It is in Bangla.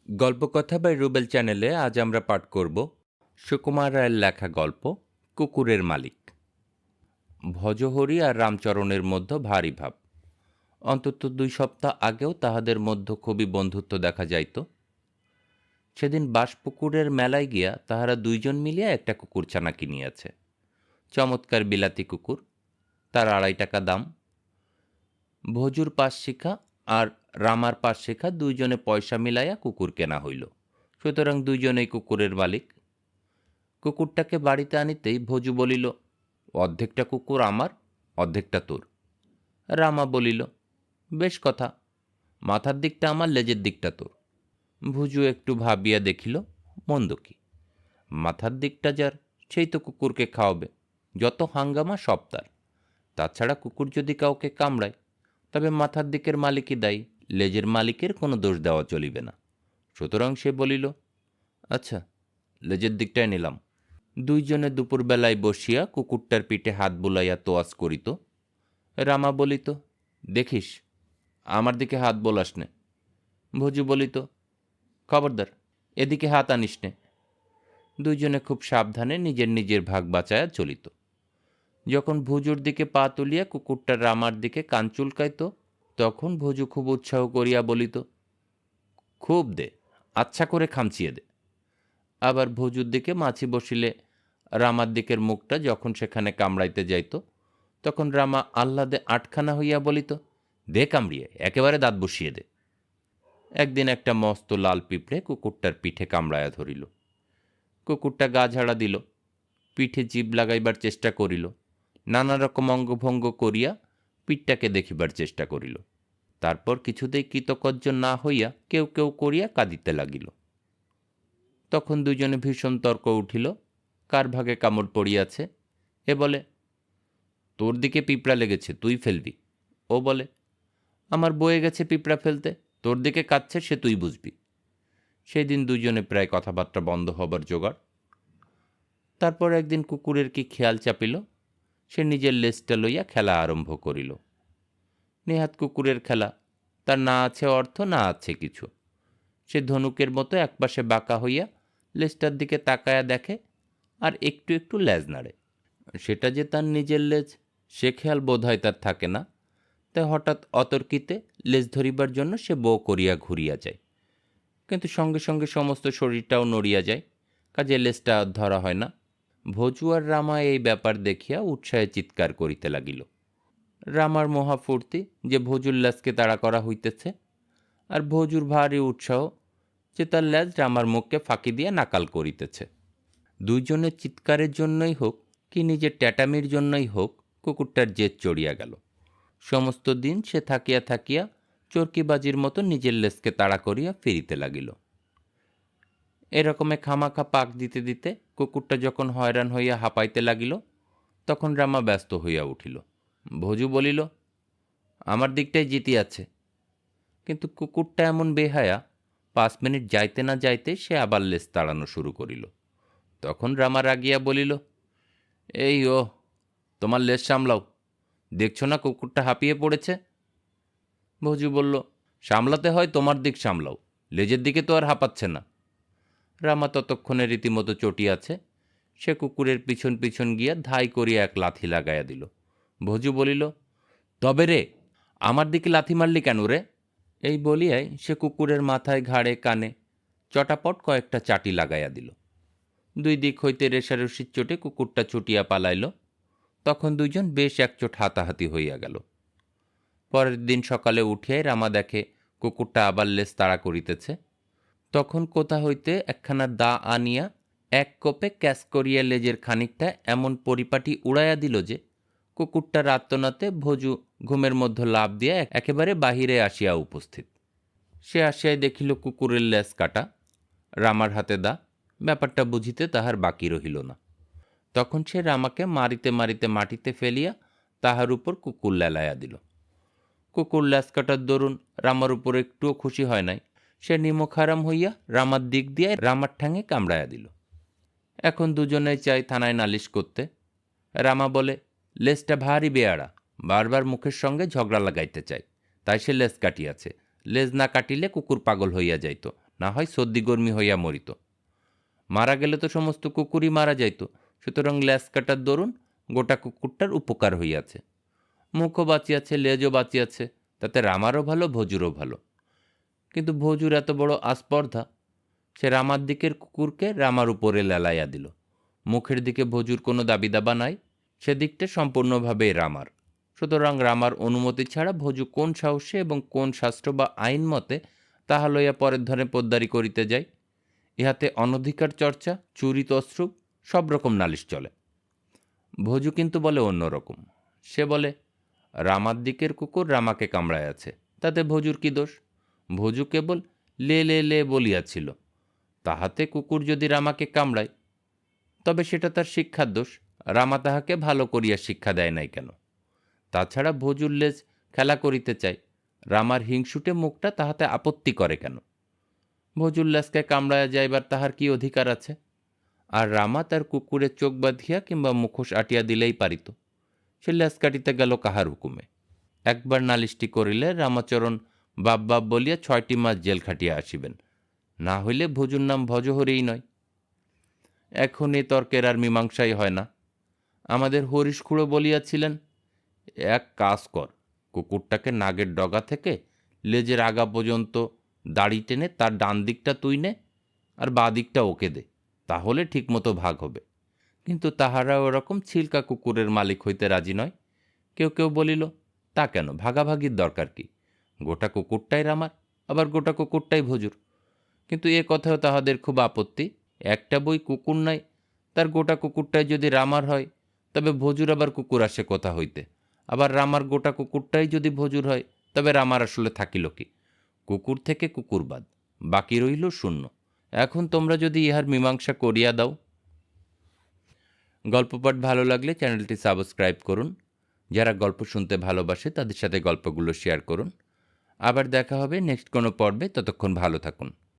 গল্পকথা বাই রুবেল চ্যানেলে আজ আমরা পাঠ করব সুকুমার রায়ের লেখা গল্প কুকুরের মালিক। ভজহরি আর রামচরণের মধ্যে ভারী ভাব। অন্তত 2 সপ্তাহ আগেও তাহাদের মধ্যে খুবই বন্ধুত্ব দেখা যাইত। সেদিন বাঁশপুকুরের মেলায় গিয়া তাহারা 2 জন মিলিয়া একটা কুকুরছানা কিনিয়াছে। চমৎকার বিলাতি কুকুর, তার 2.5 টাকা দাম। ভজুর 5 শিখা আর রামার 5 শিখা 2 জনে পয়সা মিলাইয়া কুকুর কেনা হইল। সুতরাং 2 জনেই কুকুরের মালিক। কুকুরটাকে বাড়িতে আনিতেই ভজু বলিল, অর্ধেকটা কুকুর আমার, অর্ধেকটা তোর। রামা বলিল, বেশ কথা, মাথার দিকটা আমার, লেজের দিকটা তোর। ভুজু একটু ভাবিয়া দেখিল, মন্দ কি? মাথার দিকটা যার, সেই তো কুকুরকে খাওয়াবে। যত হাঙ্গামা সব তার। তাছাড়া কুকুর যদি কাউকে কামড়ায়, তবে মাথার দিকের মালিকই দায়ী, লেজের মালিকের কোনো দোষ দেওয়া চলিবে না। সুতরাং সে বলিল, আচ্ছা, লেজের দিকটাই নিলাম। 2 জনে দুপুরবেলায় বসিয়া কুকুরটার পিঠে হাত বুলাইয়া তোয়াজ করিত। রামা বলিত, দেখিস, আমার দিকে হাত বোলাস নে। ভজু বলিত, খবরদার, এদিকে হাত আনিস নে। 2 জনে খুব সাবধানে নিজের নিজের ভাগ বাঁচায়া চলিত। যখন ভুজুর দিকে পা তুলিয়া কুকুরটা রামার দিকে কান চুলকাইত, তখন ভজু খুব উৎসাহ করিয়া বলিত, খুব দে, আচ্ছা করে খামচিয়ে দে। আবার ভজুর দিকে মাছি বসিলে রামার দিকের মুখটা যখন সেখানে কামড়াইতে যাইত, তখন রামা আহ্লাদে আটখানা হইয়া বলিত, দে কামড়িয়ে, একেবারে দাঁত বসিয়ে দে। একদিন একটা মস্ত লাল পিঁপড়ে কুকুরটার পিঠে কামড়াইয়া ধরিল। কুকুরটা গা ঝাড়া দিল, পিঠে জিভ লাগাইবার চেষ্টা করিল, নানা রকম অঙ্গভঙ্গ করিয়া পিঠটাকে দেখিবার চেষ্টা করিল। তারপর কিছুতেই কৃতকার্য না হইয়া কেউ কেউ করিয়া কাঁদিতে লাগিল। তখন 2 জনে ভীষণ তর্ক উঠিল, কার ভাগে কামড় পড়িয়াছে। এ বলে, তোর দিকে পিঁপড়া লেগেছে, তুই ফেলবি। ও বলে, আমার বয়ে গেছে পিঁপড়া ফেলতে, তোর দিকে কাচ্ছে, সে তুই বুঝবি। সেই দিন 2 জনে প্রায় কথাবার্তা বন্ধ হবার জোগাড়। তারপর একদিন কুকুরের কি খেয়াল চাপিল, সে নিজের লেজটা লইয়া খেলা আরম্ভ করিল। নেহাত কুকুরের খেলা, তার না আছে অর্থ, না আছে কিছু। সে ধনুকের মতো একপাশে বাঁকা হইয়া লেজটার দিকে তাকায়া দেখে, আর একটু একটু লেজ নাড়ে। সেটা যে তার নিজের লেজ, সে খেয়াল বোধ হয় তার থাকে না। তাই হঠাৎ অতর্কিতে লেজ ধরিবার জন্য সে বো করিয়া ঘুরিয়া যায়, কিন্তু সঙ্গে সঙ্গে সমস্ত শরীরটাও নড়িয়া যায়, কাজে লেজটা ধরা হয় না। ভজু আর রামা এই ব্যাপার দেখিয়া উৎসাহে চিৎকার করিতে লাগিল। রামার মহা ফুর্তি যে ভজুর লেজকে তাড়া করা হইতেছে, আর ভজুর ভারী উৎসাহ যে তার লেজ রামার মুখকে ফাঁকি দিয়া নাকাল করিতেছে। 2 জনের চিৎকারের জন্যই হোক কি নিজের ট্যাটামির জন্যই হোক, কুকুরটার জেদ চড়িয়া গেল। সমস্ত দিন সে থাকিয়া থাকিয়া চরকিবাজির মতো নিজের লেজকে তাড়া করিয়া ফিরিতে লাগিল। এরকমে খামাখা পাক দিতে দিতে কুকুরটা যখন হয়রান হইয়া হাঁপাইতে লাগিল, তখন রামা ব্যস্ত হইয়া উঠিল। ভজু বলিল, আমার দিকটাই জিতিয়াছে। কিন্তু কুকুরটা এমন বেহায়া, 5 মিনিট যাইতে না যাইতে সে আবার লেজ তাড়ানো শুরু করিল। তখন রামা রাগিয়া বলিল, এই ও, তোমার লেজ সামলাও, দেখছো না কুকুরটা হাঁপিয়ে পড়েছে। ভজু বলল, সামলাতে হয় তোমার দিক সামলাও, লেজের দিকে তো আর হাঁপাচ্ছে না। রামা ততক্ষণে রীতিমতো চটিয়াছে। সে কুকুরের পিছন পিছন গিয়া ধাই করিয়া এক লাথি লাগাইয়া দিল। ভজু বলিল, তবে রে, আমার দিকে লাথি মারলি কেন রে? এই বলিয়াই সে কুকুরের মাথায়, ঘাড়ে, কানে চটাপট কয়েকটা চাটি লাগাইয়া দিল। 2 দিক হইতে রেশারেশির চোটে কুকুরটা ছুটিয়া পালাইল। তখন 2 জন বেশ একচোট হাতাহাতি হইয়া গেল। পরের দিন সকালে উঠিয়াই রামা দেখে কুকুরটা আবার লেজ তাড়া করিতেছে। তখন কোথা হইতে একখানা দা আনিয়া এক কোপে ক্যাচ করিয়া লেজের খানিকটা এমন পরিপাটি উড়াইয়া দিল যে কুকুরটার আর্তনাতে ভজু ঘুমের মধ্যে লাফ দিয়া একেবারে বাহিরে আসিয়া উপস্থিত। সে আসিয়াই দেখিল কুকুরের লেজ কাটা, রামার হাতে দা। ব্যাপারটা বুঝিতে তাহার বাকি রহিল না। তখন সে রামাকে মারিতে মারিতে মাটিতে ফেলিয়া তাহার উপর কুকুর লেলাইয়া দিল। কুকুর লেজ কাটার দরুন রামার উপর একটুও খুশি হয় নাই। সে নিমখারাম হইয়া রামার দিক দিয়ে রামার ঠ্যাঙে কামড়াইয়া দিল। এখন 2 জনেই চাই থানায় নালিশ করতে। রামা বলে, লেজটা ভারী বেয়াড়া, বারবার মুখের সঙ্গে ঝগড়া লাগাইতে চায়, তাই সে লেজ কাটিয়াছে। লেজ না কাটিলে কুকুর পাগল হইয়া যাইত, না হয় সর্দিগর্মি হইয়া মরিত। মারা গেলে তো সমস্ত কুকুরই মারা যাইত, সুতরাং ল্যাস কাটার দরুন গোটা কুকুরটার উপকার হইয়াছে। মুখও বাঁচিয়াছে, লেজও বাঁচিয়াছে, তাতে রামারও ভালো, ভজুরও ভালো। কিন্তু ভজুর এত বড় আস্পর্ধা, সে রামার দিকের কুকুরকে রামার উপরে লেলাইয়া দিল। মুখের দিকে ভজুর কোনো দাবি দাবা নাই, সেদিকটা সম্পূর্ণভাবে রামার। সুতরাং রামার অনুমতি ছাড়া ভজু কোন সাহসে এবং কোন শাস্ত্র বা আইন মতে তাহা লইয়া পরের ধরে পোদ্দারি করিতে যায়? ইহাতে অনধিকার চর্চা, চুরি তস্রুপ সব রকম নালিশ চলে। ভজু কিন্তু বলে অন্যরকম। সে বলে, রামার দিকের কুকুর রামাকে কামড়ায় আছে, তাতে ভজুর কি দোষ? ভজু কেবল লে লে লে বলিয়াছিল, তাহাতে কুকুর যদি রামাকে কামড়ায় তবে সেটা তার শিক্ষার দোষ। রামা তাহাকে ভালো করিয়া শিক্ষা দেয় নাই কেন? তাছাড়া ভজুর লেজ খেলা করিতে চায়, রামার হিংসুটে মুখটা তাহাতে আপত্তি করে কেন? ভজুর লেজকে কামড়াইয়া যাইবার তাহার কি অধিকার আছে? আর রামা তার কুকুরের চোখ বাঁধিয়া কিংবা মুখোশ আটিয়া দিলেই পারিত। সে লেজ কাটিতে গেল কাহার হুকুমে? একবার নালিশটি করিলে রামাচরণ বাপ বাপ বলিয়া 6টি মাস জেল খাটিয়া আসিবেন, না হইলে ভজুর নাম ভজহরিই নয়। এখন এ তর্কের আর মীমাংসাই হয় না। আমাদের হরিশ খুড়ো বলিয়াছিলেন, এক কাজ কর, কুকুরটাকে নাগের ডগা থেকে লেজের আগা পর্যন্ত দাড়ি টেনে তার ডান দিকটা তুই নে আর বাঁ দিকটা ওকে দে, তাহলে ঠিকমতো ভাগ হবে। কিন্তু তাহারা ওরকম ছিলকা কুকুরের মালিক হইতে রাজি নয়। কেউ কেউ বলিল, তা কেন, ভাগাভাগির দরকার কি? গোটা কুকুরটাই রামার, আবার গোটা কুকুরটাই ভজুর। কিন্তু এ কথাও তাহাদের খুব আপত্তি। একটা বই কুকুর নাই, তার গোটা কুকুরটাই যদি রামার হয়, তবে ভজুর আবার কুকুর আসে কোথা হইতে? আবার রামার গোটা কুকুরটাই যদি ভজুর হয়, তবে রামার আসলে থাকিল কি? কুকুর থেকে কুকুর বাদ, বাকি রইল শূন্য। এখন তোমরা যদি ইহার মীমাংসা করিয়া দাও। গল্পপাঠ ভালো লাগলে চ্যানেলটি সাবস্ক্রাইব করুন। যারা গল্প শুনতে ভালোবাসে তাদের সাথে গল্পগুলো শেয়ার করুন। আবার দেখা হবে নেক্সট কোনো পর্বে। ততক্ষণ ভালো থাকুন।